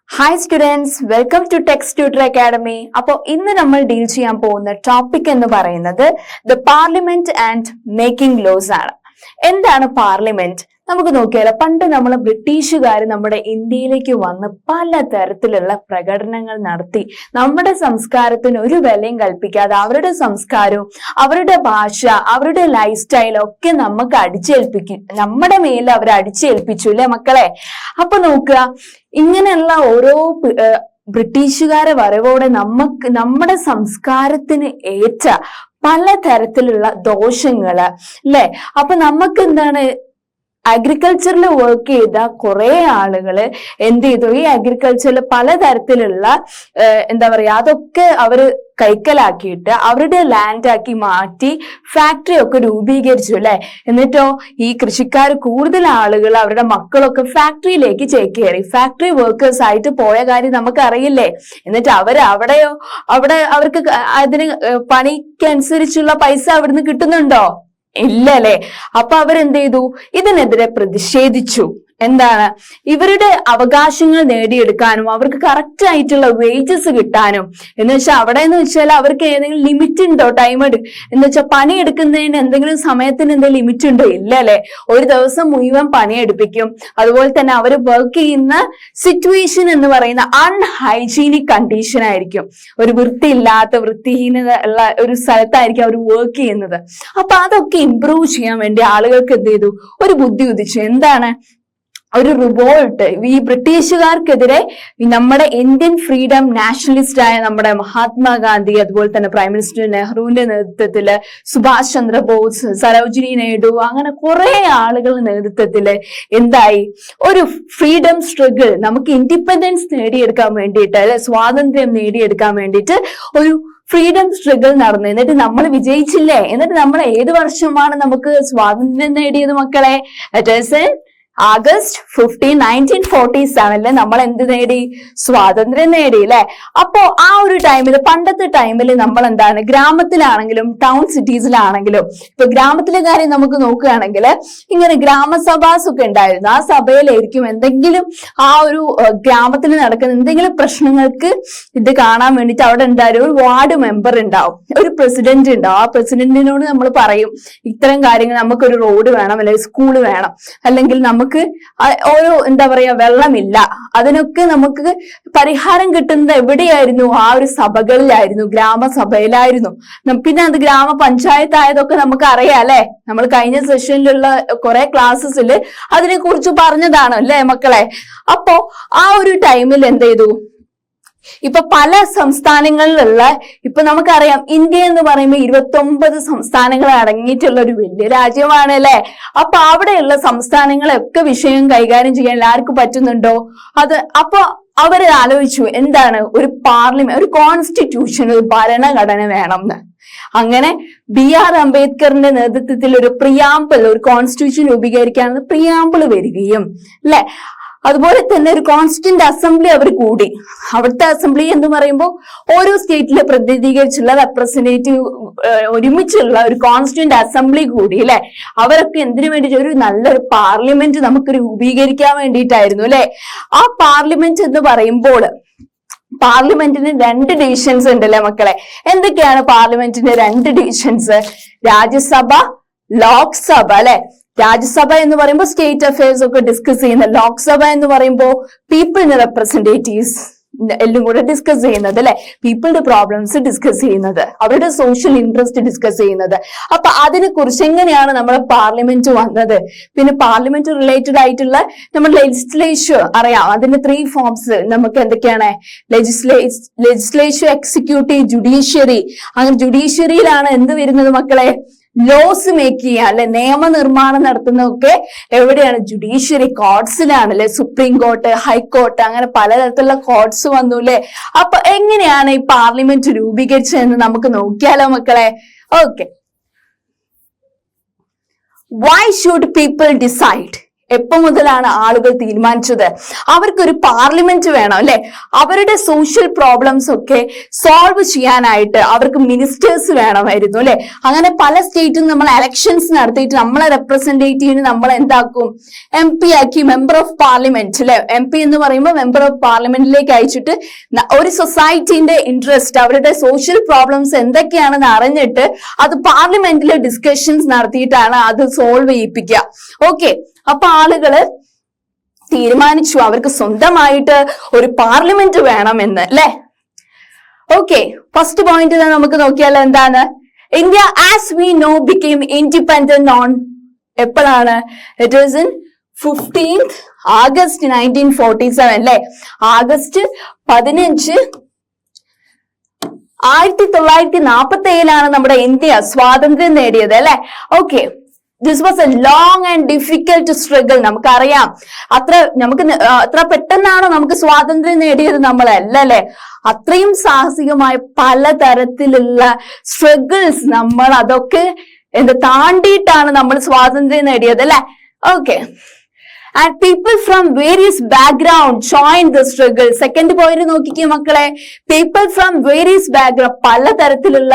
Hi students, welcome to text tutor academy. അപ്പോൾ ഇന്ന് നമ്മൾ ഡീൽ ചെയ്യാൻ പോകുന്ന ടോപ്പിക് എന്ന് പറയുന്നത് the parliament and making laws ആണ്. എന്താണ് പാർലമെന്റ്? നമുക്ക് നോക്കിയാലോ, പണ്ട് നമ്മൾ ബ്രിട്ടീഷുകാർ നമ്മുടെ ഇന്ത്യയിലേക്ക് വന്ന് പലതരത്തിലുള്ള പ്രകടനങ്ങൾ നടത്തി നമ്മുടെ സംസ്കാരത്തിന് ഒരു വിലയും കൽപ്പിക്കാതെ അവരുടെ സംസ്കാരവും അവരുടെ ഭാഷ അവരുടെ ലൈഫ് സ്റ്റൈലും ഒക്കെ നമുക്ക് അടിച്ചേൽപ്പിക്കും, നമ്മുടെ മേലിൽ അവർ അടിച്ചേൽപ്പിച്ചു അല്ലെ മക്കളെ. അപ്പൊ നോക്കുക, ഇങ്ങനെയുള്ള ഓരോ ബ്രിട്ടീഷുകാരെ വരവോടെ നമ്മുടെ സംസ്കാരത്തിന് ഏറ്റ പലതരത്തിലുള്ള ദോഷങ്ങള് അല്ലെ. അപ്പൊ നമുക്ക് എന്താണ്, അഗ്രികൾച്ചറിൽ വർക്ക് ചെയ്ത കുറെ ആളുകള് എന്ത് ചെയ്തു, ഈ അഗ്രികൾച്ചറിൽ പലതരത്തിലുള്ള എന്താ പറയാ അതൊക്കെ അവര് കൈക്കലാക്കിയിട്ട് അവരുടെ ലാൻഡ് ആക്കി മാറ്റി ഫാക്ടറി ഒക്കെ രൂപീകരിച്ചു അല്ലെ. എന്നിട്ടോ ഈ കൃഷിക്കാർ കൂടുതൽ ആളുകൾ അവരുടെ മക്കളൊക്കെ ഫാക്ടറിയിലേക്ക് ചേക്കേറി ഫാക്ടറി വർക്കേഴ്സ് ആയിട്ട് പോയ കാര്യം നമുക്ക് അറിയില്ലേ. എന്നിട്ട് അവിടെ അവർക്ക് അതിന് പണിക്കനുസരിച്ചുള്ള പൈസ അവിടുന്ന് കിട്ടുന്നുണ്ടോ? ഇല്ല അല്ലെ. അപ്പൊ അവരെന്ത് ചെയ്തു, ഇതിനെതിരെ പ്രതിഷേധിച്ചു. എന്താണ്, ഇവരുടെ അവകാശങ്ങൾ നേടിയെടുക്കാനും അവർക്ക് കറക്റ്റ് ആയിട്ടുള്ള വേജസ് കിട്ടാനും. എന്ന് വെച്ചാൽ അവിടെ എന്ന് വെച്ചാൽ അവർക്ക് ഏതെങ്കിലും ലിമിറ്റ് ഉണ്ടോ? ടൈം എന്ന് വെച്ചാൽ പണിയെടുക്കുന്നതിന് എന്തെങ്കിലും സമയത്തിന് എന്തെങ്കിലും ലിമിറ്റ് ഉണ്ടോ? ഇല്ല അല്ലെ. ഒരു ദിവസം മുഴുവൻ പണിയെടുപ്പിക്കും. അതുപോലെ തന്നെ അവർ വർക്ക് ചെയ്യുന്ന സിറ്റുവേഷൻ എന്ന് പറയുന്ന അൺഹൈജീനിക് കണ്ടീഷൻ ആയിരിക്കും. ഒരു വൃത്തിഹീനത ഉള്ള ഒരു സ്ഥലത്തായിരിക്കും അവർ വർക്ക് ചെയ്യുന്നത്. അപ്പൊ അതൊക്കെ ഇംപ്രൂവ് ചെയ്യാൻ വേണ്ടി ആളുകൾക്ക് എന്ത് ചെയ്തു, ഒരു ബുദ്ധി ഉദിച്ചു. എന്താണ്, ഒരു റിവോൾട്ട്. ഈ ബ്രിട്ടീഷുകാർക്കെതിരെ നമ്മുടെ ഇന്ത്യൻ ഫ്രീഡം നാഷണലിസ്റ്റ് ആയ നമ്മുടെ മഹാത്മാഗാന്ധി, അതുപോലെ തന്നെ പ്രൈം മിനിസ്റ്റർ നെഹ്റുവിന്റെ നേതൃത്വത്തില് സുഭാഷ് ചന്ദ്രബോസ്, സരോജിനി നായിഡു, അങ്ങനെ കുറെ ആളുകളുടെ നേതൃത്വത്തില് എന്തായി, ഒരു ഫ്രീഡം സ്ട്രഗിൾ, നമുക്ക് ഇൻഡിപെൻഡൻസ് നേടിയെടുക്കാൻ വേണ്ടിയിട്ട് അല്ലെ, സ്വാതന്ത്ര്യം നേടിയെടുക്കാൻ വേണ്ടിയിട്ട് ഒരു ഫ്രീഡം സ്ട്രഗിൾ നടന്നു. എന്നിട്ട് നമ്മൾ വിജയിച്ചില്ലേ. എന്നിട്ട് നമ്മൾ ഏത് വർഷമാണ് നമുക്ക് സ്വാതന്ത്ര്യം നേടിയത് മക്കളെ? ആഗസ്റ്റ് 15, 1947 നമ്മൾ എന്ത് നേടി? സ്വാതന്ത്ര്യം നേടി അല്ലെ. അപ്പോ ആ ഒരു ടൈമിൽ, പണ്ടത്തെ ടൈമിൽ നമ്മൾ എന്താണ്, ഗ്രാമത്തിലാണെങ്കിലും ടൗൺ സിറ്റീസിലാണെങ്കിലും, ഇപ്പൊ ഗ്രാമത്തിലെ കാര്യം നമുക്ക് നോക്കുകയാണെങ്കിൽ ഇങ്ങനെ ഗ്രാമസഭാസ് ഒക്കെ ഉണ്ടായിരുന്നു. ആ സഭയിലായിരിക്കും എന്തെങ്കിലും ആ ഒരു ഗ്രാമത്തിൽ നടക്കുന്ന എന്തെങ്കിലും പ്രശ്നങ്ങൾക്ക് ഇത് കാണാൻ വേണ്ടിയിട്ട് അവിടെ ഉണ്ടാവും ഒരു വാർഡ് മെമ്പർ ഉണ്ടാവും, ഒരു പ്രസിഡന്റ് ഉണ്ടാവും. ആ പ്രസിഡന്റിനോട് നമ്മൾ പറയും ഇത്തരം കാര്യങ്ങൾ, നമുക്കൊരു റോഡ് വേണം, അല്ലെങ്കിൽ സ്കൂള് വേണം, അല്ലെങ്കിൽ നമുക്ക് ഓരോ എന്താ പറയാ വെള്ളമില്ല, അതിനൊക്കെ നമുക്ക് പരിഹാരം കിട്ടുന്നത് എവിടെയായിരുന്നു? ആ ഒരു സഭകളിലായിരുന്നു, ഗ്രാമസഭയിലായിരുന്നു. പിന്നെ അത് ഗ്രാമപഞ്ചായത്ത് ആയതൊക്കെ നമുക്ക് അറിയാം അല്ലെ. നമ്മൾ കഴിഞ്ഞ സെഷനിലുള്ള കുറെ ക്ലാസ്സസിൽ അതിനെ കുറിച്ച് പറഞ്ഞതാണ് അല്ലെ മക്കളെ. അപ്പോ ആ ഒരു ടൈമിൽ എന്ത് ചെയ്തു, ഇപ്പൊ പല സംസ്ഥാനങ്ങളിലുള്ള, ഇപ്പൊ നമുക്കറിയാം ഇന്ത്യ എന്ന് പറയുമ്പോൾ 29 സംസ്ഥാനങ്ങൾ അടങ്ങിയിട്ടുള്ള ഒരു വലിയ രാജ്യമാണ് അല്ലെ. അപ്പൊ അവിടെയുള്ള സംസ്ഥാനങ്ങളൊക്കെ വിഷയം കൈകാര്യം ചെയ്യാൻ എല്ലാവർക്കും പറ്റുന്നുണ്ടോ? അപ്പൊ അവര് ആലോചിച്ചു, എന്താണ്, ഒരു പാർലമെന്റ്, ഒരു കോൺസ്റ്റിറ്റ്യൂഷൻ, ഒരു ഭരണഘടന വേണം എന്ന്. അങ്ങനെ BR അംബേദ്കറിന്റെ നേതൃത്വത്തിൽ ഒരു പ്രിയാമ്പിൾ, ഒരു കോൺസ്റ്റിറ്റ്യൂഷൻ രൂപീകരിക്കാനുള്ള പ്രിയാമ്പിൾ വരികയും അല്ലെ. അതുപോലെ തന്നെ ഒരു കോൺസ്റ്റിറ്റ്യൂന്റ് അസംബ്ലി അവർ കൂടി. അവിടുത്തെ അസംബ്ലി എന്ന് പറയുമ്പോൾ ഓരോ സ്റ്റേറ്റിലെ പ്രതിനിധീകരിച്ചുള്ള റെപ്രസെന്റേറ്റീവ് ഒരുമിച്ചുള്ള ഒരു കോൺസ്റ്റിറ്റ്യൂന്റ് അസംബ്ലി കൂടി അല്ലെ. അവരൊക്കെ എന്തിനു വേണ്ടിയിട്ട്, ഒരു നല്ലൊരു പാർലമെന്റ് നമുക്ക് രൂപീകരിക്കാൻ വേണ്ടിയിട്ടായിരുന്നു അല്ലെ. ആ പാർലമെന്റ് എന്ന് പറയുമ്പോൾ പാർലമെന്റിന് 2 ഡിവിഷൻസ് ഉണ്ടല്ലേ മക്കളെ. എന്തൊക്കെയാണ് പാർലമെന്റിന്റെ 2 ഡിവിഷൻസ്? രാജ്യസഭ, ലോക്സഭ അല്ലെ. രാജ്യസഭ എന്ന് പറയുമ്പോൾ സ്റ്റേറ്റ് അഫയേഴ്സ് ഒക്കെ ഡിസ്കസ് ചെയ്യുന്ന, ലോക്സഭ എന്ന് പറയുമ്പോൾ പീപ്പിളിന് റെപ്രസെന്റേറ്റീവ്സ് എല്ലാം കൂടെ ഡിസ്കസ് ചെയ്യുന്നത് അല്ലെ. പീപ്പിളുടെ പ്രോബ്ലംസ് ഡിസ്കസ് ചെയ്യുന്നത്, അവരുടെ സോഷ്യൽ ഇൻട്രസ്റ്റ് ഡിസ്കസ് ചെയ്യുന്നത്. അപ്പൊ അതിനെ കുറിച്ച് എങ്ങനെയാണ് നമ്മുടെ പാർലമെന്റ് വന്നത്? പിന്നെ പാർലമെന്റ് റിലേറ്റഡ് ആയിട്ടുള്ള നമ്മുടെ ലെജിസ്ലേച്ചർ അറിയാം. അതിന്റെ 3 ഫോംസ് നമുക്ക് എന്തൊക്കെയാണ്? Legislature, executive, judiciary. അങ്ങനെ ജുഡീഷ്യറിയിലാണ് എന്ത് വരുന്നത് മക്കളെ? ലോസ് മേക്ക് ചെയ്യുക അല്ലെ, നിയമനിർമ്മാണം നടത്തുന്നതൊക്കെ എവിടെയാണ്? ജുഡീഷ്യറി കോർട്സിലാണ് അല്ലെ. സുപ്രീം കോർട്ട്, ഹൈക്കോർട്ട്, അങ്ങനെ പലതരത്തിലുള്ള കോർട്സ് വന്നു അല്ലെ. അപ്പൊ എങ്ങനെയാണ് ഈ പാർലമെന്റ് രൂപീകരിച്ചതെന്ന് നമുക്ക് നോക്കിയാലോ മക്കളെ. Okay, why should people decide? എപ്പോ മുതലാണ് ആളുകൾ തീരുമാനിച്ചത്? അവർക്കൊരു പാർലമെന്റ് വേണം അല്ലെ? അവരുടെ സോഷ്യൽ പ്രോബ്ലംസ് ഒക്കെ സോൾവ് ചെയ്യാനായിട്ട് അവർക്ക് മിനിസ്റ്റേഴ്സ് വേണമായിരുന്നു അല്ലെ? അങ്ങനെ പല സ്റ്റേറ്റും നമ്മൾ എലക്ഷൻസ് നടത്തിയിട്ട് നമ്മളെ റെപ്രസെന്റേറ്റീവിന് നമ്മൾ എന്താക്കും? MP ആക്കി, മെമ്പർ ഓഫ് പാർലമെന്റ് അല്ലെ? MP എന്ന് പറയുമ്പോൾ മെമ്പർ ഓഫ് പാർലമെന്റിലേക്ക് അയച്ചിട്ട് ഒരു സൊസൈറ്റിന്റെ ഇൻട്രസ്റ്റ്, അവരുടെ സോഷ്യൽ പ്രോബ്ലംസ് എന്തൊക്കെയാണെന്ന് അറിഞ്ഞിട്ട് അത് പാർലമെന്റിൽ ഡിസ്കഷൻസ് നടത്തിയിട്ടാണ് അത് സോൾവ് ചെയ്യിപ്പിക്കുക. ഓക്കെ, അപ്പൊ ആളുകള് തീരുമാനിച്ചു അവർക്ക് സ്വന്തമായിട്ട് ഒരു പാർലമെന്റ് വേണമെന്ന് അല്ലെ? ഓക്കെ, ഫസ്റ്റ് പോയിന്റ് നമുക്ക് നോക്കിയാൽ എന്താണ്? India as we know became independent on എപ്പോഴാണ്? It is in 15th August 1947 അല്ലെ? ആഗസ്റ്റ് 15 1947 നമ്മുടെ ഇന്ത്യ സ്വാതന്ത്ര്യം നേടിയത് അല്ലെ? Okay, this was A long and difficult struggle. നമുക്കറിയാം, അത്ര പെട്ടെന്നാണോ നമുക്ക് സ്വാതന്ത്ര്യം നേടിയത്? നമ്മളല്ല അല്ലെ? അത്രയും സാഹസികമായ പലതരത്തിലുള്ള സ്ട്രഗിൾസ് നമ്മൾ അതൊക്കെ താണ്ടിയിട്ടാണ് നമ്മൾ സ്വാതന്ത്ര്യം നേടിയത് അല്ലെ? Okay, and people from various background joined the struggle. Second point നോക്കിക്കേ മക്കളെ, people from various background, പലതരത്തിലുള്ള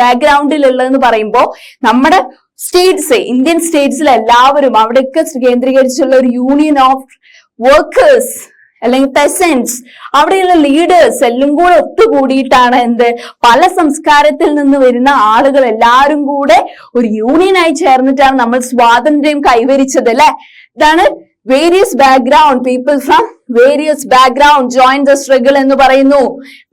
ബാക്ക്ഗ്രൗണ്ടിലുള്ളതെന്ന് പറയുമ്പോ നമ്മുടെ സ്റ്റേറ്റ്സ്, ഇന്ത്യൻ സ്റ്റേറ്റ്സിൽ എല്ലാവരും അവിടെയൊക്കെ കേന്ദ്രീകരിച്ചുള്ള ഒരു യൂണിയൻ ഓഫ് വർക്കേഴ്സ് അല്ലെങ്കിൽ പെസൻസ്, അവിടെയുള്ള ലീഡേഴ്സ് എല്ലാം കൂടെ ഒത്തുകൂടിയിട്ടാണ് പല സംസ്കാരത്തിൽ നിന്ന് വരുന്ന ആളുകൾ എല്ലാവരും കൂടെ ഒരു യൂണിയനായി ചേർന്നിട്ടാണ് നമ്മൾ സ്വാതന്ത്ര്യം കൈവരിച്ചത് അല്ലെ? ഇതാണ് various background, people from various background join the struggle എന്ന് പറയുന്നു.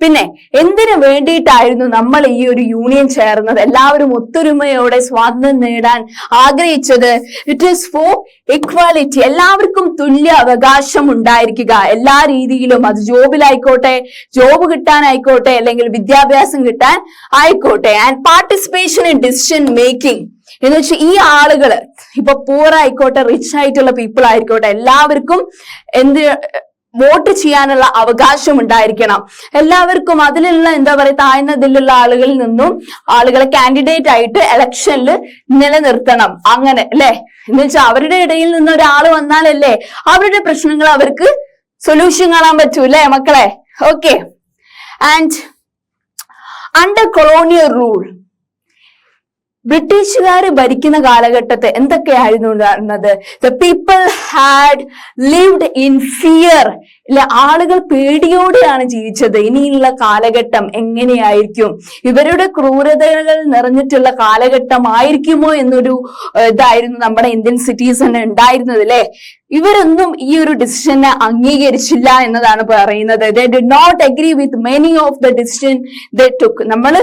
പിന്നെ എന്തിനു വേണ്ടിയിട്ടായിരുന്നു നമ്മൾ ഈ ഒരു യൂണിയൻ ചേർന്നത്? എല്ലാവരും ഒത്തൊരുമയോടെ സ്വാതന്ത്ര്യം നേടാൻ ആഗ്രഹിച്ചത്. ഇറ്റ് ഈസ് ഫോർ ഇക്വാലിറ്റി, എല്ലാവർക്കും തുല്യ അവകാശം ഉണ്ടായിരിക്കുക എല്ലാ രീതിയിലും. അത് ജോബിലായിക്കോട്ടെ, ജോബ് കിട്ടാനായിക്കോട്ടെ, അല്ലെങ്കിൽ വിദ്യാഭ്യാസം കിട്ടാൻ ആയിക്കോട്ടെ. And participation in decision making എന്ന് വെച്ചാൽ ഈ ആളുകള് ഇപ്പൊ പൂർ ആയിക്കോട്ടെ, റിച്ച് ആയിട്ടുള്ള പീപ്പിൾ ആയിക്കോട്ടെ, എല്ലാവർക്കും വോട്ട് ചെയ്യാനുള്ള അവകാശം ഉണ്ടായിരിക്കണം. എല്ലാവർക്കും അതിലുള്ള താഴ്ന്നതിലുള്ള ആളുകളിൽ നിന്നും ആളുകളെ കാൻഡിഡേറ്റ് ആയിട്ട് ഇലക്ഷനിൽ നിലനിർത്തണം. അങ്ങനെ അല്ലെ? എന്ന് വെച്ചാൽ അവരുടെ ഇടയിൽ നിന്ന് ഒരാൾ വന്നാലല്ലേ അവരുടെ പ്രശ്നങ്ങൾ അവർക്ക് സൊല്യൂഷൻ കാണാൻ പറ്റൂ അല്ലെ മക്കളെ? Okay, and under colonial rule, ബ്രിട്ടീഷുകാർ ഭരിക്കുന്ന കാലഘട്ടത്തെ എന്തൊക്കെയായിരുന്നു ഉണ്ടായിരുന്നത്? The people had lived in fear. ആളുകൾ പേടിയോടെയാണ് ജീവിച്ചത്. ഇനിയുള്ള കാലഘട്ടം എങ്ങനെയായിരിക്കും? ഇവരുടെ ക്രൂരതകൾ നിറഞ്ഞിട്ടുള്ള കാലഘട്ടമായിരിക്കുമോ എന്നൊരു ഇതായിരുന്നു നമ്മുടെ ഇന്ത്യൻ സിറ്റീസിന് ഉണ്ടായിരുന്നത് അല്ലെ? ഇവരൊന്നും ഈ ഒരു ഡിസിഷനെ അംഗീകരിച്ചില്ല എന്നതാണ് പറയുന്നത്. They did not agree with many of the decision they took. നമ്മൾ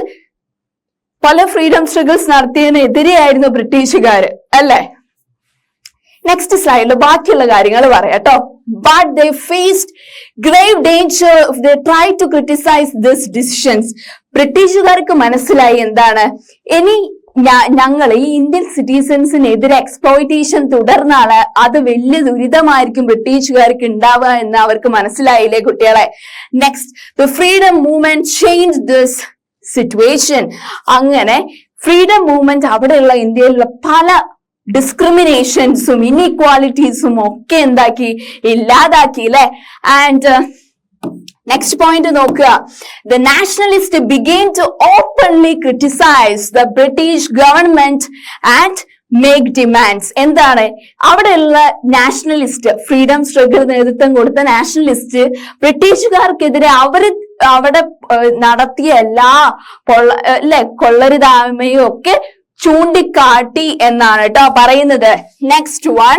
പല ഫ്രീഡം സ്ട്രഗിൾസ് നടത്തിയതിനെതിരെയായിരുന്നു ബ്രിട്ടീഷുകാര് അല്ലെ? നെക്സ്റ്റ് സ്ലൈഡിൽ ബാക്കിയുള്ള കാര്യങ്ങൾ പറയാട്ടോ. But they faced grave danger if they try to criticise this decisions. ബ്രിട്ടീഷുകാർക്ക് മനസ്സിലായി എന്താണ്, ഇനി ഞങ്ങൾ ഈ ഇന്ത്യൻ സിറ്റിസൺസിനെതിരെ എക്സ്പ്ലോയിറ്റേഷൻ തുടർന്നാൽ അത് വലിയ ദുരിതമായിരിക്കും ബ്രിട്ടീഷുകാർക്ക് ഉണ്ടാവുക എന്ന് അവർക്ക് മനസ്സിലായില്ലേ കുട്ടികളെ? Next, the freedom movement change this situation. അങ്ങനെ ഫ്രീഡം മൂവ്മെന്റ് അവിടെയുള്ള ഇന്ത്യയിലുള്ള പല ഡിസ്ക്രിമിനേഷൻസും ഇൻഇക്വാലിറ്റീസും ഒക്കെ ഇല്ലാതാക്കി അല്ലെ? ആൻഡ് നെക്സ്റ്റ് പോയിന്റ് നോക്കുക. The nationalist begin to openly criticise the British government and make demands. എന്താണ് അവിടെയുള്ള നാഷണലിസ്റ്റ്, ഫ്രീഡം സ്ട്രഗിൾ നേതൃത്വം കൊടുത്ത നാഷണലിസ്റ്റ് ബ്രിട്ടീഷുകാർക്കെതിരെ അവിടെ നടത്തിയ എല്ലാ കൊള്ളരുതായ്മയും ഒക്കെ ചൂണ്ടിക്കാട്ടി എന്നാണ് കേട്ടോ പറയുന്നത്. Next one,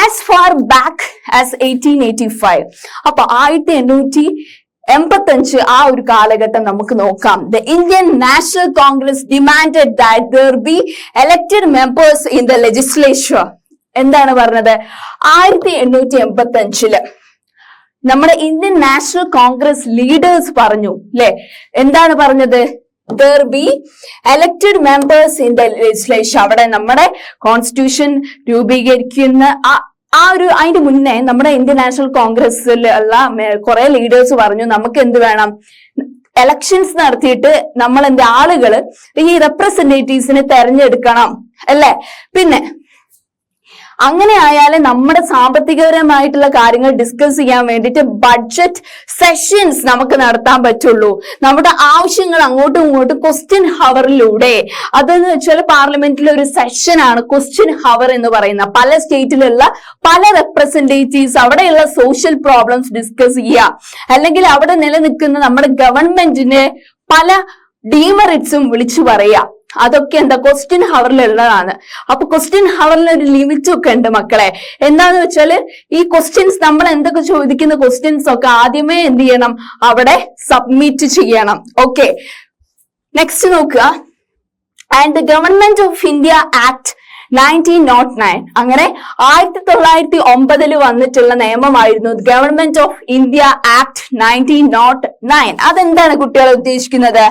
as far back as 1885. അപ്പൊ 1885 ആ ഒരു കാലഘട്ടം നമുക്ക് നോക്കാം. The Indian national Congress demanded that there be elected members in the legislature. എന്താണ് പറഞ്ഞത്? 1885 നമ്മുടെ ഇന്ത്യൻ നാഷണൽ കോൺഗ്രസ് ലീഡേഴ്സ് പറഞ്ഞു അല്ലെ? എന്താണ് പറഞ്ഞത്? there be elected members in the legislature. അവിടെ നമ്മുടെ കോൺസ്റ്റിറ്റ്യൂഷൻ രൂപീകരിക്കുന്ന അതിന്റെ മുന്നേ നമ്മുടെ ഇന്ത്യൻ നാഷണൽ കോൺഗ്രസിലുള്ള കുറെ ലീഡേഴ്സ് പറഞ്ഞു നമുക്ക് എന്ത് വേണം, എലക്ഷൻസ് നടത്തിയിട്ട് നമ്മൾ ആളുകള് ഈ റെപ്രസെന്റേറ്റീവ്സിനെ തെരഞ്ഞെടുക്കണം അല്ലെ? പിന്നെ അങ്ങനെ ആയാലേ നമ്മുടെ സാമ്പത്തികപരമായിട്ടുള്ള കാര്യങ്ങൾ ഡിസ്കസ് ചെയ്യാൻ വേണ്ടിയിട്ട് ബഡ്ജറ്റ് സെഷൻസ് നമുക്ക് നടത്താൻ പറ്റുള്ളൂ. നമ്മുടെ ആവശ്യങ്ങൾ അങ്ങോട്ടും ഇങ്ങോട്ടും ക്വസ്റ്റ്യൻ ഹവറിലൂടെ, അതെന്ന് വെച്ചാൽ പാർലമെന്റിലെ ഒരു സെഷനാണ് ക്വസ്റ്റ്യൻ ഹവർ എന്ന് പറയുന്ന. പല സ്റ്റേറ്റിലുള്ള പല റെപ്രസെന്റേറ്റീവ്സ് അവിടെയുള്ള സോഷ്യൽ പ്രോബ്ലംസ് ഡിസ്കസ് ചെയ്യുക, അല്ലെങ്കിൽ അവിടെ നിലനിൽക്കുന്ന നമ്മുടെ ഗവൺമെന്റിന് പല ഡീമെറിറ്റ്സും വിളിച്ചു പറയുക. അതൊക്കെ എന്താ ക്വസ്റ്റ്യൻ ഹവറിലുള്ളതാണ്. അപ്പൊ ക്വസ്റ്റ്യൻ ഹവറിൽ ഒരു ലിമിറ്റ് ഒക്കെ ഉണ്ട് മക്കളെ. എന്താന്ന് വെച്ചാല് ഈ ക്വസ്റ്റ്യൻസ് നമ്മൾ എന്തൊക്കെ ചോദിക്കുന്ന ക്വസ്റ്റ്യൻസ് ഒക്കെ ആദ്യമേ എന്ത് ചെയ്യണം, അവിടെ സബ്മിറ്റ് ചെയ്യണം. ഓക്കെ, നെക്സ്റ്റ് നോക്കുക. And the government of India act 1909, അങ്ങനെ 1909 വന്നിട്ടുള്ള നിയമമായിരുന്നു ഗവൺമെന്റ് ഓഫ് ഇന്ത്യ ആക്ട് 1909. അതെന്താണ് കുട്ടികളെ ഉദ്ദേശിക്കുന്നത്?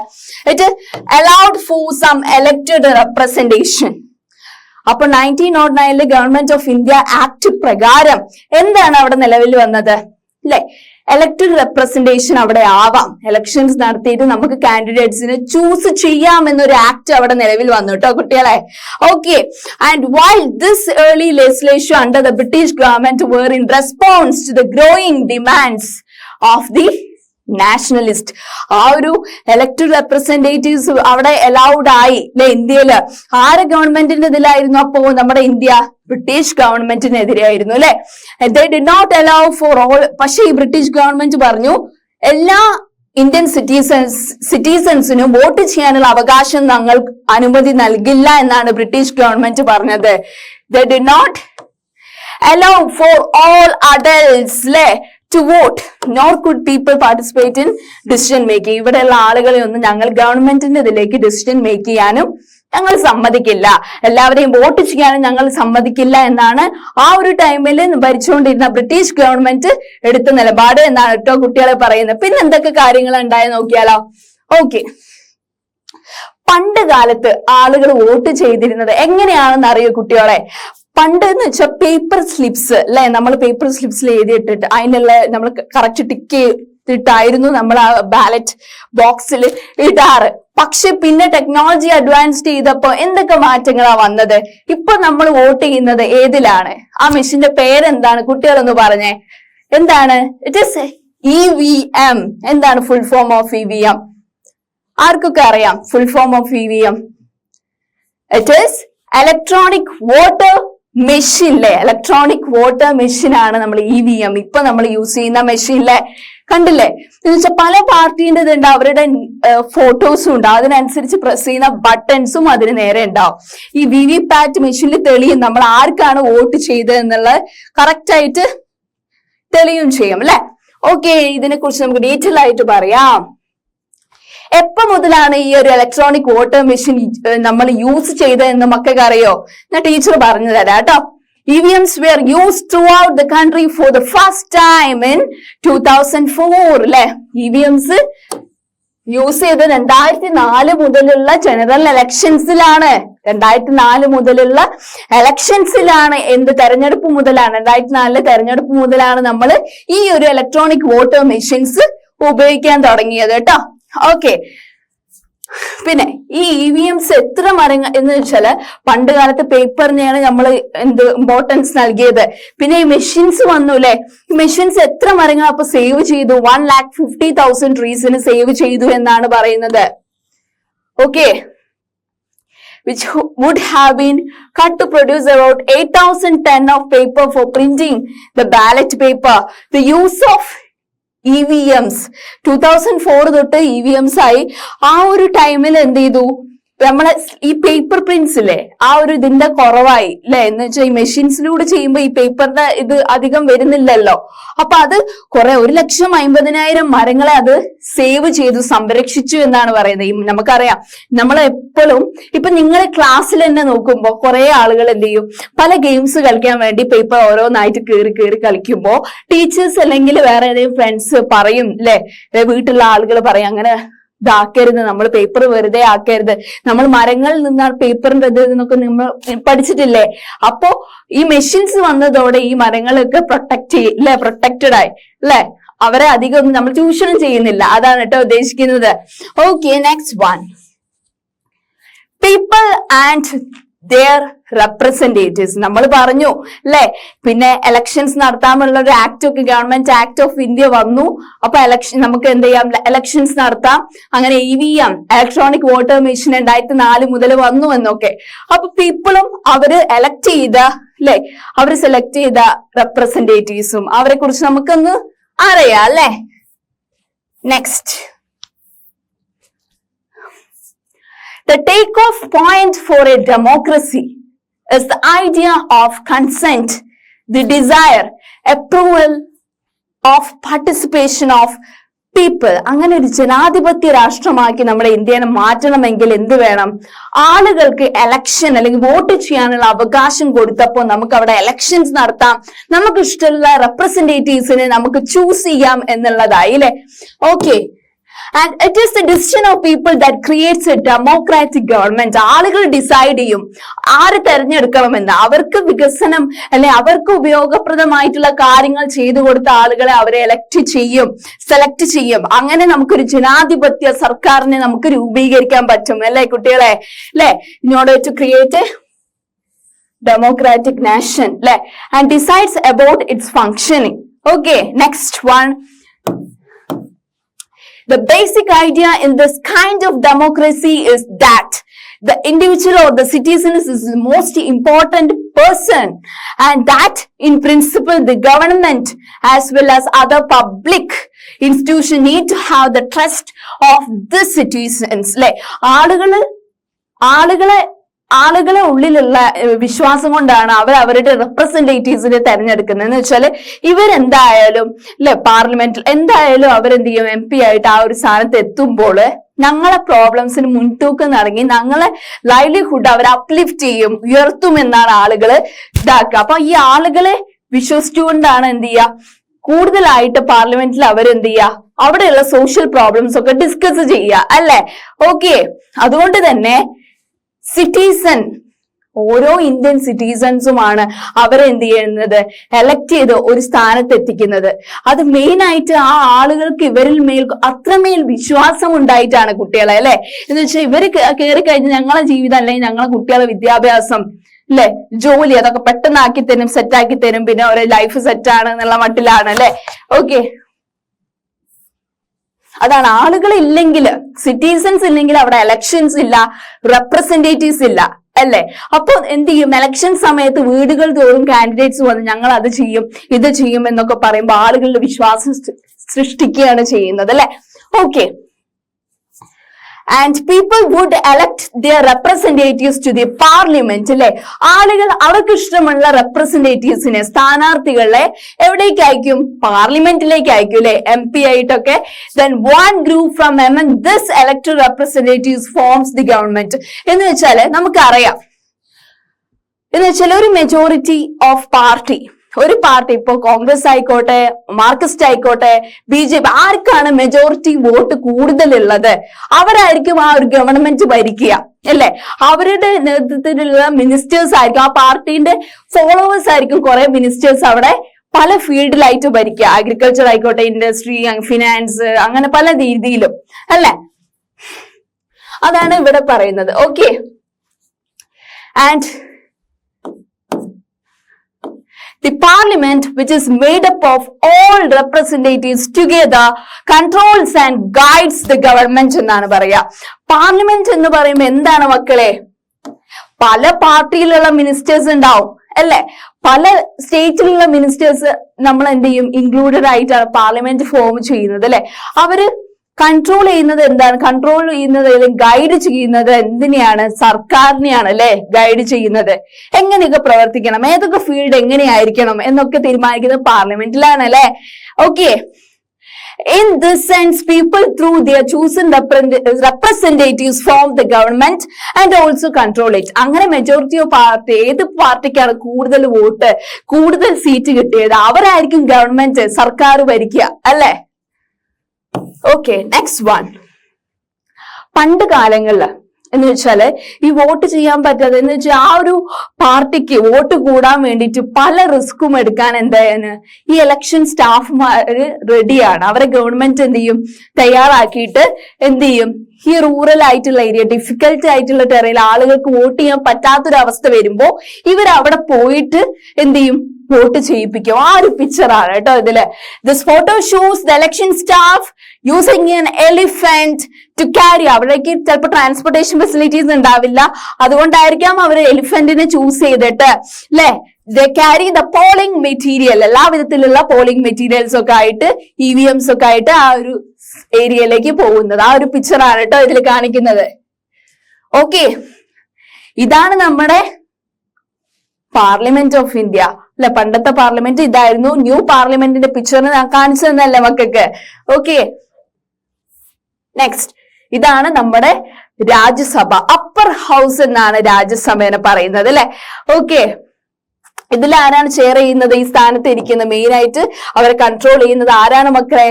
It allowed for some elected representation. അപ്പൊ 1909 ഗവൺമെന്റ് ഓഫ് ഇന്ത്യ ആക്ട് പ്രകാരം എന്താണ് അവിടെ നിലവിൽ വന്നത് അല്ലെ? എലക്റ്റഡ് റെപ്രസെന്റേഷൻ അവിടെ ആവാം. ഇലക്ഷൻസ് നടത്തിയിട്ട് നമുക്ക് കാൻഡിഡേറ്റ്സിനെ ചൂസ് ചെയ്യാം എന്നൊരു ആക്ട് അവിടെ നിലവിൽ വന്നു കേട്ടോ കുട്ടികളെ. Okay, and while this early legislation under the British government were in response to the growing demands of the nationalist. ആ ഒരു എലക്റ്റഡ് റെപ്രസെന്റേറ്റീവ്സ് അവിടെ അലൗഡ് ആയി അല്ലെ ഇന്ത്യയില്. ആരെ ഗവൺമെന്റിന്റെ ഇതിലായിരുന്നു അപ്പോ? നമ്മുടെ ഇന്ത്യ ബ്രിട്ടീഷ് ഗവൺമെന്റിനെതിരെയായിരുന്നു അല്ലെ. They did not allow for all. പക്ഷെ ഈ ബ്രിട്ടീഷ് ഗവൺമെന്റ് പറഞ്ഞു എല്ലാ ഇന്ത്യൻ സിറ്റിസൺസിനും വോട്ട് ചെയ്യാനുള്ള അവകാശം ഞങ്ങൾ അനുമതി നൽകില്ല എന്നാണ് ബ്രിട്ടീഷ് ഗവൺമെന്റ് പറഞ്ഞത്. They did not allow for all adults അല്ലെ to vote, nor could people participate in decision making. ഇവിടെയുള്ള ആളുകളെ ഒന്നും ഞങ്ങൾ ഗവൺമെന്റിന്റെ ഇതിലേക്ക് ഡിസിഷൻ മേക്ക് ചെയ്യാനും ഞങ്ങൾ സമ്മതിക്കില്ല, എല്ലാവരെയും വോട്ട് ചെയ്യാനും ഞങ്ങൾ സമ്മതിക്കില്ല എന്നാണ് ആ ഒരു ടൈമിൽ ഭരിച്ചുകൊണ്ടിരുന്ന ബ്രിട്ടീഷ് ഗവൺമെന്റ് എടുത്ത നിലപാട് എന്നാണ് കേട്ടോ കുട്ടികളെ പറയുന്നത്. പിന്നെ എന്തൊക്കെ കാര്യങ്ങൾ ഉണ്ടായി നോക്കിയാലോ? ഓക്കെ, പണ്ട് കാലത്ത് ആളുകൾ വോട്ട് ചെയ്തിരുന്നത് എങ്ങനെയാണെന്ന് അറിയോ കുട്ടികളെ? പണ്ട് എന്ന് വെച്ചാൽ പേപ്പർ സ്ലിപ്സ് അല്ലെ, നമ്മൾ പേപ്പർ സ്ലിപ്സിൽ എഴുതിയിട്ടിട്ട് അതിനുള്ള നമ്മൾ കറക്റ്റ് ടിക്ക് ചെയ്തിട്ടായിരുന്നു നമ്മൾ ആ ബാലറ്റ് ബോക്സിൽ ഇടാറ്. പക്ഷെ പിന്നെ ടെക്നോളജി അഡ്വാൻസ്ഡ് ചെയ്തപ്പോ എന്തൊക്കെ മാറ്റങ്ങളാ വന്നത്? ഇപ്പൊ നമ്മൾ വോട്ട് ചെയ്യുന്നത് ഏതിലാണ്? ആ മെഷീന്റെ പേരെന്താണ് കുട്ടികളൊന്ന് പറഞ്ഞേ, എന്താണ്? It is EVM. എന്താണ് ഫുൾ ഫോം ഓഫ് EVM? ആർക്കൊക്കെ അറിയാം full form of EVM? It is electronic voter machine അല്ലെ. ഇലക്ട്രോണിക് വോട്ടർ മെഷീൻ ആണ് നമ്മൾ EVM ഇപ്പൊ നമ്മൾ യൂസ് ചെയ്യുന്ന മെഷീനിലെ. കണ്ടില്ലേ? എന്ന് വെച്ചാൽ പല പാർട്ടീന്റെ ഇതുണ്ട്, അവരുടെ ഫോട്ടോസും ഉണ്ട്, അതിനനുസരിച്ച് പ്രസ് ചെയ്യുന്ന ബട്ടൺസും അതിന് നേരെ ഉണ്ടാവും. ഈ VVPAT മെഷീനിൽ തെളിയും നമ്മൾ ആർക്കാണ് വോട്ട് ചെയ്തത് എന്നുള്ളത് കറക്റ്റ് ആയിട്ട് തെളിയും ചെയ്യും അല്ലെ. ഓക്കെ, ഇതിനെ കുറിച്ച് നമുക്ക് ഡീറ്റെയിൽ ആയിട്ട് പറയാം. എപ്പോ മുതലാണ് ഈ ഒരു ഇലക്ട്രോണിക് വോട്ടർ മെഷീൻ നമ്മൾ യൂസ് ചെയ്തതെന്ന് മക്കൾക്ക് അറിയോ? ഞാൻ ടീച്ചർ പറഞ്ഞു തരാം കേട്ടോ. EVMs were used throughout the country for the first time in 2004 അല്ലെ. EVMs യൂസ് ചെയ്ത് 2004 മുതലുള്ള ജനറൽ ഇലക്ഷൻസിലാണ്. 2004 മുതലുള്ള ഇലക്ഷൻസിലാണ്, എന്ത് തെരഞ്ഞെടുപ്പ് മുതലാണ്? 2004 തെരഞ്ഞെടുപ്പ് മുതലാണ് നമ്മൾ ഈ ഒരു ഇലക്ട്രോണിക് വോട്ടർ മെഷീൻസ് ഉപയോഗിക്കാൻ തുടങ്ങിയത് കേട്ടോ. ഓക്കെ, പിന്നെ ഈ EVMs എത്ര മടങ്ങ് എന്ന് വെച്ചാല് പണ്ട് കാലത്ത് പേപ്പറിനെയാണ് നമ്മൾ എന്ത് ഇമ്പോർട്ടൻസ് നൽകിയത്. പിന്നെ ഈ മെഷീൻസ് വന്നു അല്ലെ. ഈ മെഷീൻസ് എത്ര മരങ്ങൾ അപ്പൊ സേവ് ചെയ്തു? 1,50,000 ട്രീസിന് സേവ് ചെയ്തു എന്നാണ് പറയുന്നത്. Okay, which would have been cut to produce about 8,000 tons of paper for printing the ballot paper. The use of EVMs 2004 തൊട്ട് EVMs ആയി. ആ ഒരു ടൈമിൽ എന്ത് ചെയ്തു? നമ്മളെ ഈ പേപ്പർ പ്രിന്റ്സ് ഇല്ലേ, ആ ഒരു ഇതിന്റെ കുറവായി അല്ലെ. എന്ന് വെച്ചാൽ ഈ മെഷീൻസിലൂടെ ചെയ്യുമ്പോ ഈ പേപ്പറിന്റെ ഇത് അധികം വരുന്നില്ലല്ലോ. അപ്പൊ അത് കുറെ 1,50,000 മരങ്ങളെ അത് സേവ് ചെയ്തു, സംരക്ഷിച്ചു എന്നാണ് പറയുന്നത്. നമുക്കറിയാം, നമ്മൾ എപ്പോഴും ഇപ്പൊ നിങ്ങളെ ക്ലാസ്സിൽ തന്നെ നോക്കുമ്പോ കുറെ ആളുകൾ എന്ത് ചെയ്യും, പല ഗെയിംസ് കളിക്കാൻ വേണ്ടി പേപ്പർ ഓരോന്നായിട്ട് കയറി കളിക്കുമ്പോ ടീച്ചേഴ്സ് അല്ലെങ്കിൽ വേറെ ഏതെങ്കിലും ഫ്രണ്ട്സ് പറയും അല്ലെ, വീട്ടിലുള്ള ആളുകൾ പറയും അങ്ങനെ ഇതാക്കരുത്, നമ്മൾ പേപ്പർ വെറുതെ ആക്കരുത്, നമ്മൾ മരങ്ങളിൽ നിന്നാണ് പേപ്പറിന്റെ ഇത് എന്നൊക്കെ നമ്മൾ പഠിച്ചിട്ടില്ലേ. അപ്പോ ഈ മെഷീൻസ് വന്നതോടെ ഈ മരങ്ങളൊക്കെ പ്രൊട്ടക്റ്റഡ് ആയി അല്ലെ. അവരെ അധികം നമ്മൾ ചൂഷണം ചെയ്യുന്നില്ല, അതാണ് കേട്ടോ ഉദ്ദേശിക്കുന്നത്. Okay, next one, people and their representatives. നമ്മൾ പറഞ്ഞു അല്ലെ, പിന്നെ elections നടത്താനുള്ള ഒരു ആക്ട് ഒക്കെ ഗവൺമെന്റ് ആക്ട് ഓഫ് ഇന്ത്യ വന്നു. അപ്പൊ election നമുക്ക് എന്ത് ചെയ്യാം, elections നടത്താം. അങ്ങനെ EVM ഇലക്ട്രോണിക് വോട്ടർ മെഷീൻ 2004 മുതൽ വന്നു എന്നൊക്കെ. അപ്പൊ പീപ്പിളും അവര് എലക്ട് ചെയ്ത അല്ലെ, അവര് സെലക്ട് ചെയ്ത റെപ്രസെന്റേറ്റീവ്സും അവരെ കുറിച്ച് നമുക്കൊന്ന് അറിയാം അല്ലെ. Next, the take-off point for a democracy is the idea of consent, the desire, approval of participation of people. അങ്ങനെ ഒരു ജനാധിപത്യ രാഷ്ട്രമാക്കി നമ്മുടെ ഇന്ത്യനെ മാറ്റണമെങ്കിൽ എന്ത് വേണം? ആളുകൾക്ക് എലക്ഷൻ അല്ലെങ്കിൽ വോട്ട് ചെയ്യാനുള്ള അവകാശം കൊടുത്തപ്പോൾ നമുക്ക് അവിടെ എലക്ഷൻസ് നടത്താം, നമുക്ക് ഇഷ്ടമുള്ള റെപ്രസെന്റേറ്റീവ്സിനെ നമുക്ക് ചൂസ് ചെയ്യാം എന്നുള്ളതായി അല്ലെ. Okay, and it is the decision of people that creates a democratic government. ആളുകൾ ഡിസൈഡ് ചെയ്യും ആര് തെരഞ്ഞെടുക്കണമെന്ന്. അവർക്ക് വികസനം അല്ലെ, അവർക്ക് ഉപയോഗപ്രദമായിട്ടുള്ള കാര്യങ്ങൾ ചെയ്തു കൊടുത്ത ആളുകളെ അവരെ സെലക്ട് ചെയ്യും. അങ്ങനെ നമുക്കൊരു ജനാധിപത്യ സർക്കാരിനെ നമുക്ക് രൂപീകരിക്കാൻ പറ്റും അല്ലെ കുട്ടികളെ, അല്ലെ. in order to create a democratic nation അല്ലെ, and decides about its functioning. Okay, next one. The basic idea in this kind of democracy is that the individual or the citizen is the most important person, and that in principle the government as well as other public institutions need to have the trust of the citizens. like ആളുകളെ ഉള്ളിലുള്ള വിശ്വാസം കൊണ്ടാണ് അവർ അവരുടെ റെപ്രസെന്റേറ്റീവ്സിനെ തെരഞ്ഞെടുക്കുന്നത്. എന്ന് വെച്ചാൽ ഇവരെന്തായാലും അല്ലെ പാർലമെന്റിൽ എന്തായാലും അവരെന്ത് ചെയ്യും, MP ആയിട്ട് ആ ഒരു സ്ഥാനത്ത് എത്തുമ്പോൾ ഞങ്ങളെ പ്രോബ്ലംസിന് മുൻതൂക്കം ഇറങ്ങി ഞങ്ങളെ ലൈവ്ലിഹുഡ് അവർ അപ്ലിഫ്റ്റ് ചെയ്യും, ഉയർത്തുമെന്നാണ് ആളുകള് ഇതാക്കുക. അപ്പൊ ഈ ആളുകളെ വിശ്വസിച്ചുകൊണ്ടാണ് എന്ത് ചെയ്യുക, കൂടുതലായിട്ട് പാർലമെന്റിൽ അവരെന്ത് ചെയ്യുക, അവിടെയുള്ള സോഷ്യൽ പ്രോബ്ലംസ് ഒക്കെ ഡിസ്കസ് ചെയ്യുക അല്ലെ. ഓക്കെ, അതുകൊണ്ട് തന്നെ സിറ്റിസൺ, ഓരോ ഇന്ത്യൻ സിറ്റിസൺസുമാണ് അവരെ എന്ത് ചെയ്യുന്നത്, എലക്ട് ചെയ്ത് ഒരു സ്ഥാനത്ത് എത്തിക്കുന്നത്. അത് മെയിൻ ആയിട്ട് ആ ആളുകൾക്ക് ഇവരിൽ മേൽ അത്രമേൽ വിശ്വാസം ഉണ്ടായിട്ടാണ് കുട്ടികളെ അല്ലെ. എന്ന് വെച്ചാൽ ഇവര് കയറി കഴിഞ്ഞ് ഞങ്ങളെ ജീവിതം അല്ലെങ്കിൽ ഞങ്ങളെ കുട്ടികളെ വിദ്യാഭ്യാസം അല്ലെ, ജോലി അതൊക്കെ പെട്ടെന്ന് ആക്കി തരും, സെറ്റാക്കി തരും, പിന്നെ ഒരു ലൈഫ് സെറ്റാണ് എന്നുള്ള മട്ടിലാണ് അല്ലെ. ഓക്കെ, അതാണ്. ആളുകൾ ഇല്ലെങ്കിൽ, സിറ്റിസൺസ് ഇല്ലെങ്കിൽ അവിടെ എലക്ഷൻസ് ഇല്ല, റെപ്രസെന്റേറ്റീവ്സ് ഇല്ല അല്ലെ. അപ്പൊ എന്ത് ചെയ്യും, എലക്ഷൻ സമയത്ത് വീടുകൾ തോറും കാൻഡിഡേറ്റ്സ് വന്ന് ഞങ്ങൾ അത് ചെയ്യും ഇത് ചെയ്യും എന്നൊക്കെ പറയുമ്പോൾ ആളുകളുടെ വിശ്വാസം സൃഷ്ടിക്കുകയാണ് ചെയ്യുന്നത് അല്ലെ. Okay, and people would elect their representatives to the parliament അല്ലെ. ആളുകൾ അവർക്ക് ഇഷ്ടമുള്ള റെപ്രസെന്റേറ്റീവ്സിനെ, സ്ഥാനാർത്ഥികളെ എവിടേക്ക് അയക്കും, പാർലമെന്റിലേക്ക് അയക്കും അല്ലെ, MP ആയിട്ടൊക്കെ. then one group from among this elected representatives forms the government. എന്ന് വെച്ചാല് നമുക്കറിയാം, എന്ന് വെച്ചാൽ ഒരു മെജോറിറ്റി ഓഫ് പാർട്ടി, ഒരു പാർട്ടി, ഇപ്പോ കോൺഗ്രസ് ആയിക്കോട്ടെ, മാർക്സിസ്റ്റ് ആയിക്കോട്ടെ, BJP, ആർക്കാണ് മെജോറിറ്റി വോട്ട് കൂടുതലുള്ളത് അവരായിരിക്കും ആ ഒരു ഗവൺമെന്റ് ഭരിക്കുക അല്ലെ. അവരുടെ നേതൃത്വത്തിലുള്ള മിനിസ്റ്റേഴ്സ് ആയിരിക്കും, ആ പാർട്ടിന്റെ ഫോളോവേഴ്സ് ആയിരിക്കും കുറെ മിനിസ്റ്റേഴ്സ് അവിടെ പല ഫീൽഡിലായിട്ട് ഭരിക്കുക. അഗ്രികൾച്ചർ ആയിക്കോട്ടെ, ഇൻഡസ്ട്രി, ഫിനാൻസ്, അങ്ങനെ പല രീതിയിലും അല്ലെ. അതാണ് ഇവിടെ പറയുന്നത്. Okay, and the parliament, which is made up of all representatives together, controls and guides the government എന്നാണ് പറയാ. പാർലമെന്റ് എന്ന് പറയുമ്പോൾ എന്താണ് മക്കളെ, പല പാർട്ടിയിലുള്ള മിനിസ്റ്റേഴ്സ് ഉണ്ടാവും അല്ലെ, പല സ്റ്റേറ്റിലുള്ള മിനിസ്റ്റേഴ്സ് നമ്മൾ എന്ത് ചെയ്യും, ഇൻക്ലൂഡഡ് ആയിട്ടാണ് പാർലമെന്റ് ഫോം ചെയ്യുന്നത് അല്ലെ. അവര് കൺട്രോൾ ചെയ്യുന്നത് എന്താണ്, കൺട്രോൾ ചെയ്യുന്നത് ഗൈഡ് ചെയ്യുന്നത് എന്തിനെയാണ്, സർക്കാരിനെയാണ് അല്ലെ ഗൈഡ് ചെയ്യുന്നത്. എങ്ങനെയൊക്കെ പ്രവർത്തിക്കണം, ഏതൊക്കെ ഫീൽഡ് എങ്ങനെയായിരിക്കണം എന്നൊക്കെ തീരുമാനിക്കുന്നത് പാർലമെന്റിലാണ് അല്ലെ. Okay, in this sense people through their chosen representatives form the government and also control it. അങ്ങനെ മെജോറിറ്റി ഓഫ് പാർട്ടി, ഏത് പാർട്ടിക്കാണ് കൂടുതൽ വോട്ട്, കൂടുതൽ സീറ്റ് കിട്ടിയത് അവരായിരിക്കും ഗവൺമെന്റ്, സർക്കാർ ഭരിക്കുക അല്ലെ. Okay, next one. പണ്ട് കാലങ്ങളില് എന്ന് വെച്ചാല് ഈ വോട്ട് ചെയ്യാൻ പറ്റാതെ എന്ന് വെച്ചാൽ ആ ഒരു പാർട്ടിക്ക് വോട്ട് കൂടാൻ വേണ്ടിയിട്ട് പല റിസ്ക്കും എടുക്കാൻ എന്താണ് ഈ ഇലക്ഷൻ സ്റ്റാഫുമാര് റെഡിയാണ്. അവരെ ഗവൺമെന്റ് എന്ത് ചെയ്യും, തയ്യാറാക്കിയിട്ട് എന്ത് ചെയ്യും, ഈ റൂറൽ ആയിട്ടുള്ള ഏരിയ, ഡിഫിക്കൽട്ട് ആയിട്ടുള്ള ടെറയിൽ ആളുകൾക്ക് വോട്ട് ചെയ്യാൻ പറ്റാത്തൊരവസ്ഥ വരുമ്പോ ഇവർ അവിടെ പോയിട്ട് എന്ത് ചെയ്യും, വോട്ട് ചെയ്യിപ്പിക്കും. ആ ഒരു പിക്ചറാണ് കേട്ടോ ഇതില്. This photo shows the election staff using an elephant to carry. അവിടേക്ക് ചിലപ്പോൾ ട്രാൻസ്പോർട്ടേഷൻ ഫെസിലിറ്റീസ് ഉണ്ടാവില്ല, അതുകൊണ്ടായിരിക്കാം അവർ എലിഫന്റിനെ ചൂസ് ചെയ്തിട്ട് അല്ലെ. They carry the polling material, എല്ലാ വിധത്തിലുള്ള പോളിംഗ് മെറ്റീരിയൽസ് ഒക്കെ ആയിട്ട് EVMs ഒക്കെ ആയിട്ട് ആ ഒരു ഏരിയയിലേക്ക് പോകുന്നത്. ആ ഒരു പിക്ചറാണ് കേട്ടോ ഇതിൽ കാണിക്കുന്നത്. ഓക്കെ, ഇതാണ് നമ്മുടെ പാർലമെന്റ് ഓഫ് ഇന്ത്യ അല്ലെ. പണ്ടത്തെ പാർലമെന്റ് ഇതായിരുന്നു. ന്യൂ പാർലമെന്റിന്റെ പിക്ചർ ഞാൻ കാണിച്ചു തന്നല്ലേ മക്കൾക്ക്. ഓക്കെ, നെക്സ്റ്റ് ഇതാണ് നമ്മുടെ രാജ്യസഭ. അപ്പർ ഹൗസ് എന്നാണ് രാജ്യസഭേനെ പറയുന്നത് അല്ലെ. ഓക്കെ, ഇതിൽ ആരാണ് ചെയർ ചെയ്യുന്നത്, ഈ സ്ഥാനത്ത് ഇരിക്കുന്നത്, മെയിൻ ആയിട്ട് അവരെ കൺട്രോൾ ചെയ്യുന്നത് ആരാണ് മക്കളെ?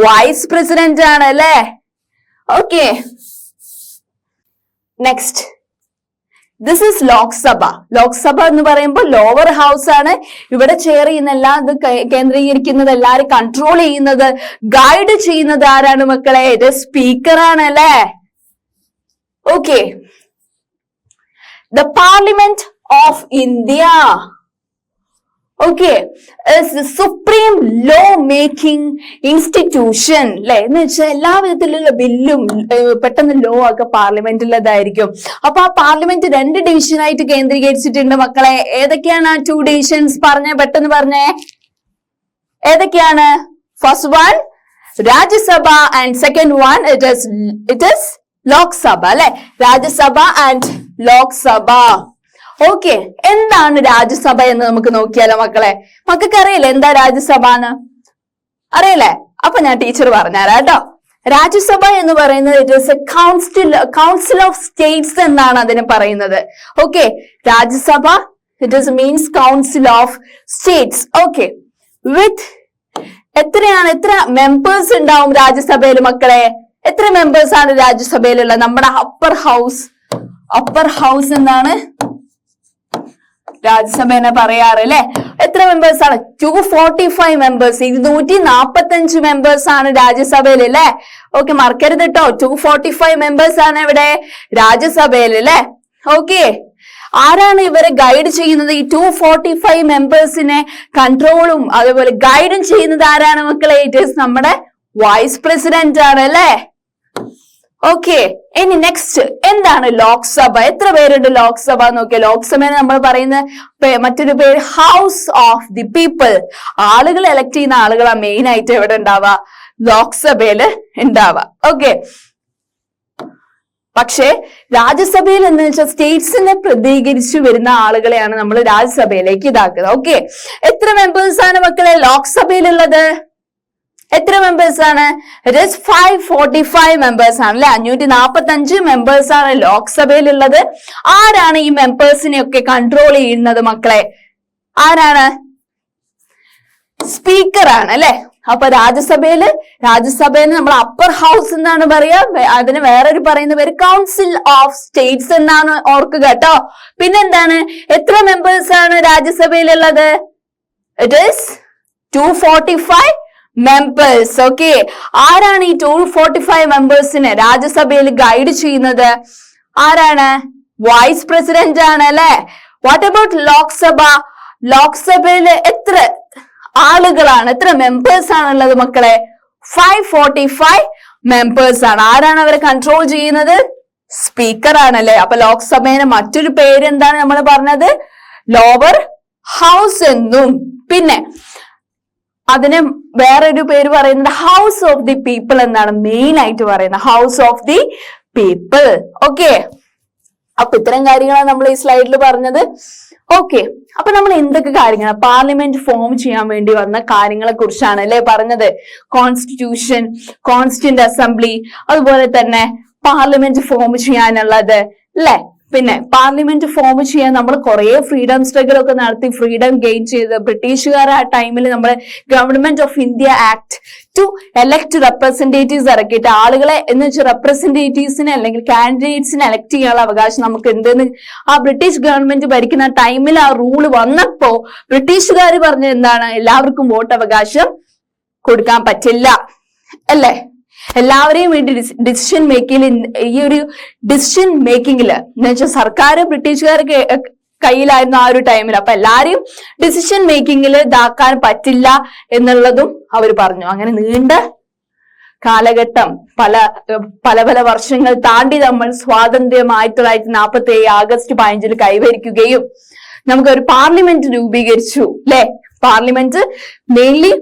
വൈസ് പ്രസിഡന്റ് ആണ് അല്ലെ. Okay, next this is Lok Sabha. Lok Sabha എന്ന് പറയുമ്പോൾ ലോവർ ഹൗസ് ആണ്. ഇവിടെ ചെയർ ചെയ്യുന്ന എല്ലാം ഇത് കേന്ദ്രീകരിക്കുന്നത്, എല്ലാരും കൺട്രോൾ ചെയ്യുന്നത്, ഗൈഡ് ചെയ്യുന്നത് ആരാണ് മക്കളെ? ഇത് സ്പീക്കർ ആണ് അല്ലെ. Okay, the parliament of India okay supreme law making institution അല്ലെ. എന്ന് വെച്ചാൽ എല്ലാ വിധത്തിലുള്ള ബില്ലും പെട്ടെന്ന് ലോ ഒക്കെ പാർലമെന്റിലതായിരിക്കും. അപ്പൊ ആ പാർലമെന്റ് 2 ഡിവിഷനായിട്ട് കേന്ദ്രീകരിച്ചിട്ടുണ്ട് മക്കളെ. ഏതൊക്കെയാണ് ആ 2 ഡിവിഷൻസ് പറഞ്ഞേ, പെട്ടെന്ന് പറഞ്ഞേ, ഏതൊക്കെയാണ്? First one Rajya Sabha and second one it is Lok Sabha അല്ലെ. രാജ്യസഭ ആൻഡ് ലോക്സഭ. ഓക്കെ, എന്താണ് രാജ്യസഭ എന്ന് നമുക്ക് നോക്കിയാലോ മക്കളെ? മക്കൾക്ക് അറിയില്ലേ എന്താ രാജ്യസഭ എന്ന്? അറിയില്ലേ? അപ്പൊ ഞാൻ ടീച്ചർ പറഞ്ഞുതരാം കേട്ടോ. രാജ്യസഭ എന്ന് പറയുന്നത് it is a council of states എന്നാണ് അതിന് പറയുന്നത്. Okay, Rajya Sabha it is means council of states. Okay, with എത്ര മെമ്പേഴ്സ് ഉണ്ടാവും രാജ്യസഭയിൽ മക്കളെ? എത്ര മെമ്പേഴ്സ് ആണ് രാജ്യസഭയിലുള്ളത്? നമ്മുടെ അപ്പർ ഹൗസ് എന്നാണ് രാജ്യസഭേനെ പറയാറ് അല്ലെ. എത്ര മെമ്പേഴ്സ് ആണ്? 245 മെമ്പേഴ്സ്. 245 മെമ്പേഴ്സ് ആണ് രാജ്യസഭയിൽ അല്ലെ. ഓക്കെ, മറക്കരുത് കേട്ടോ. 245 മെമ്പേഴ്സ് ആണ് ഇവിടെ രാജ്യസഭയിൽ അല്ലെ. ഓക്കെ, ആരാണ് ഇവരെ ഗൈഡ് ചെയ്യുന്നത്? ഈ 245 മെമ്പേഴ്സിനെ കൺട്രോളും അതുപോലെ ഗൈഡും ചെയ്യുന്നത് ആരാണ് മക്കളെ? ഇറ്റ് ഈസ് നമ്മുടെ വൈസ് പ്രസിഡന്റ് ആണ് അല്ലെ. ഓക്കെ, ഇനി നെക്സ്റ്റ് എന്താണ് ലോക്സഭ? എത്ര പേരുണ്ട് ലോക്സഭ നോക്കിയ? ലോക്സഭയെ നമ്മൾ പറയുന്ന മറ്റൊരു പേര് ഹൗസ് ഓഫ് ദി പീപ്പിൾ. ആളുകൾ എലക്ട് ചെയ്യുന്ന ആളുകളാണ് മെയിൻ ആയിട്ട് എവിടെ ഉണ്ടാവുക? ലോക്സഭയില് ഉണ്ടാവുക. ഓക്കെ, പക്ഷെ രാജ്യസഭയിൽ എന്ന് വെച്ചാൽ സ്റ്റേറ്റ്സിനെ പ്രതികരിച്ചു വരുന്ന ആളുകളെയാണ് നമ്മൾ രാജ്യസഭയിലേക്ക് ഇതാക്കുന്നത്. ഓക്കെ, എത്ര മെമ്പേഴ്സ് ആണ് മക്കളെ ലോക്സഭയിലുള്ളത്? എത്ര മെമ്പേഴ്സ് ആണ്? ഇറ്റ് ഈസ് 545 മെമ്പേഴ്സ് ആണ് അല്ലെ. 545 മെമ്പേഴ്സ് ആണ് ലോക്സഭയിലുള്ളത്. ആരാണ് ഈ മെമ്പേഴ്സിനെ ഒക്കെ കൺട്രോൾ ചെയ്യുന്നത് മക്കളെ? ആരാണ്? സ്പീക്കർ ആണ് അല്ലെ. അപ്പൊ രാജ്യസഭയില് നമ്മൾ അപ്പർ ഹൗസ് എന്നാണ് പറയാ. അതിന് വേറൊരു പറയുന്ന പേര് കൗൺസിൽ ഓഫ് സ്റ്റേറ്റ്സ് എന്നാണ് ഓർക്കുക കേട്ടോ. പിന്നെന്താണ്? എത്ര മെമ്പേഴ്സ് ആണ് രാജ്യസഭയിലുള്ളത്? It is 245 members. ഓക്കെ, ആരാണ് ഈ 245 മെമ്പേഴ്സിനെ രാജ്യസഭയിൽ ഗൈഡ് ചെയ്യുന്നത്? ആരാണ്? വൈസ് പ്രസിഡന്റ് ആണ് അല്ലെ. What about Lok Sabha? ലോക്സഭയില് എത്ര ആളുകളാണ്, എത്ര മെമ്പേഴ്സ് ആണുള്ളത് മക്കളെ? 545 മെമ്പേഴ്സ് ആണ്. ആരാണ് അവരെ കൺട്രോൾ ചെയ്യുന്നത്? സ്പീക്കർ ആണല്ലേ. അപ്പൊ ലോക്സഭേനെ മറ്റൊരു പേര് എന്താണ് നമ്മൾ പറഞ്ഞത്? ലോവർ ഹൗസ് എന്നും. പിന്നെ അതിന് വേറൊരു പേര് പറയുന്നത് ഹൗസ് ഓഫ് ദി പീപ്പിൾ എന്നാണ് മെയിൻ ആയിട്ട് പറയുന്നത്. House of the people. Okay, അപ്പൊ ഇത്തരം കാര്യങ്ങളാണ് നമ്മൾ ഈ സ്ലൈഡിൽ പറഞ്ഞത്. ഓക്കെ, അപ്പൊ നമ്മൾ എന്തൊക്കെ കാര്യങ്ങളാണ് പാർലമെന്റ് ഫോം ചെയ്യാൻ വേണ്ടി വന്ന കാര്യങ്ങളെ കുറിച്ചാണ് അല്ലെ പറഞ്ഞത്? കോൺസ്റ്റിറ്റ്യൂഷൻ, കോൺസ്റ്റിറ്റ്യൂന്റ് അസംബ്ലി, അതുപോലെ തന്നെ പാർലമെന്റ് ഫോം ചെയ്യാനുള്ളത് അല്ലെ. പിന്നെ പാർലമെന്റ് ഫോം ചെയ്യാൻ നമ്മൾ കുറെ ഫ്രീഡം സ്ട്രഗിൾ ഒക്കെ നടത്തി ഫ്രീഡം ഗെയിൻ ചെയ്ത് ബ്രിട്ടീഷുകാർ ആ ടൈമിൽ നമ്മൾ government of India act two elect representatives ഇറക്കിയിട്ട് ആളുകളെ എന്ന് വെച്ചാൽ റെപ്രസെന്റേറ്റീവ്സിനെ അല്ലെങ്കിൽ കാൻഡിഡേറ്റ്സിനെ എലക്ട് ചെയ്യാനുള്ള അവകാശം നമുക്ക് എന്തെന്ന് ആ ബ്രിട്ടീഷ് ഗവൺമെന്റ് ഭരിക്കുന്ന ടൈമിൽ ആ റൂള് വന്നപ്പോ ബ്രിട്ടീഷുകാർ പറഞ്ഞ എന്താണ് എല്ലാവർക്കും വോട്ട് അവകാശം കൊടുക്കാൻ പറ്റില്ല അല്ലേ. എല്ലാവരെയും വേണ്ടി ഡിസിഷൻ മേക്കിങ്ങിൽ ഈ ഒരു ഡിസിഷൻ മേക്കിങ്ങില് എന്ന് വെച്ചാൽ സർക്കാർ ബ്രിട്ടീഷുകാർക്ക് കയ്യിലായിരുന്നു ആ ഒരു ടൈമിൽ. അപ്പൊ എല്ലാരെയും ഡിസിഷൻ മേക്കിങ്ങിൽ ഇതാക്കാൻ പറ്റില്ല എന്നുള്ളതും അവർ പറഞ്ഞു. അങ്ങനെ നീണ്ട കാലഘട്ടം പല പല വർഷങ്ങൾ താണ്ടി നമ്മൾ സ്വാതന്ത്ര്യം 1947 ആഗസ്റ്റ് 15 കൈവരിക്കുകയും നമുക്കൊരു പാർലമെന്റ് രൂപീകരിച്ചു അല്ലെ. പാർലമെന്റ് മെയിൻലി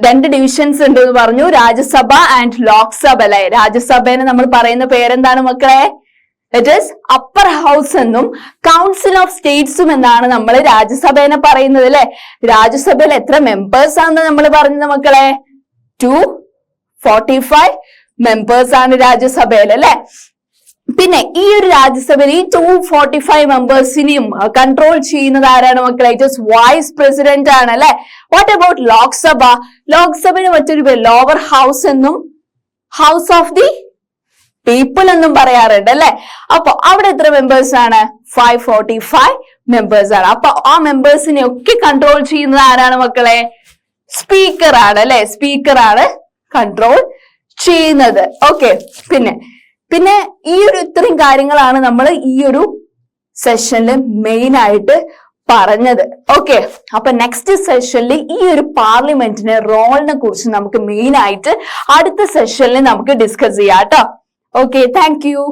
രണ്ട് ഡിവിഷൻസ് ഉണ്ട് എന്ന് പറഞ്ഞു, രാജ്യസഭ ആൻഡ് ലോക്സഭ അല്ലെ. രാജ്യസഭേനെ നമ്മൾ പറയുന്ന പേരെന്താണ് മക്കളെ? ഇറ്റ് ഈസ് അപ്പർ ഹൗസ് എന്നും കൗൺസിൽ ഓഫ് സ്റ്റേറ്റ്സും എന്നാണ് നമ്മൾ രാജ്യസഭേനെ പറയുന്നത് അല്ലെ. രാജ്യസഭയിൽ എത്ര മെമ്പേഴ്സ് ആണെന്ന് നമ്മൾ പറഞ്ഞത് മക്കളെ? 245 മെമ്പേഴ്സ് ആണ് രാജ്യസഭയിൽ അല്ലെ. പിന്നെ ഈ ഒരു രാജ്യസഭയിൽ ഈ 245 മെമ്പേഴ്സിനെയും കൺട്രോൾ ചെയ്യുന്നത് ആരാണ് മക്കളെ? ഇറ്റ് ഈസ് വൈസ് പ്രസിഡന്റ് ആണ് അല്ലെ. What about Lok Sabha? ലോക്സഭന് മറ്റൊരു പേര് ലോവർ ഹൗസ് എന്നും ഹൗസ് ഓഫ് ദി പീപ്പിൾ എന്നും പറയാറുണ്ട് അല്ലെ. അപ്പൊ അവിടെ എത്ര മെമ്പേഴ്സ് ആണ്? 545 മെമ്പേഴ്സ് ആണ്. അപ്പൊ ആ മെമ്പേഴ്സിനെ ഒക്കെ കൺട്രോൾ ചെയ്യുന്നത് ആരാണ് മക്കളെ? സ്പീക്കർ ആണ് അല്ലെ. സ്പീക്കർ ആണ് കൺട്രോൾ ചെയ്യുന്നത്. ഓക്കെ. പിന്നെ ഈ ഒരു ഇത്രയും കാര്യങ്ങളാണ് നമ്മൾ ഈ ഒരു സെഷനിൽ മെയിൻ ആയിട്ട് പറഞ്ഞത്. ഓക്കെ. അപ്പൊ നെക്സ്റ്റ് സെഷനിൽ ഈ ഒരു പാർലമെന്റിന്റെ റോളിനെ കുറിച്ച് നമുക്ക് മെയിൻ ആയിട്ട് അടുത്ത സെഷനിൽ നമുക്ക് ഡിസ്കസ് ചെയ്യാം കേട്ടോ. Okay, thank you.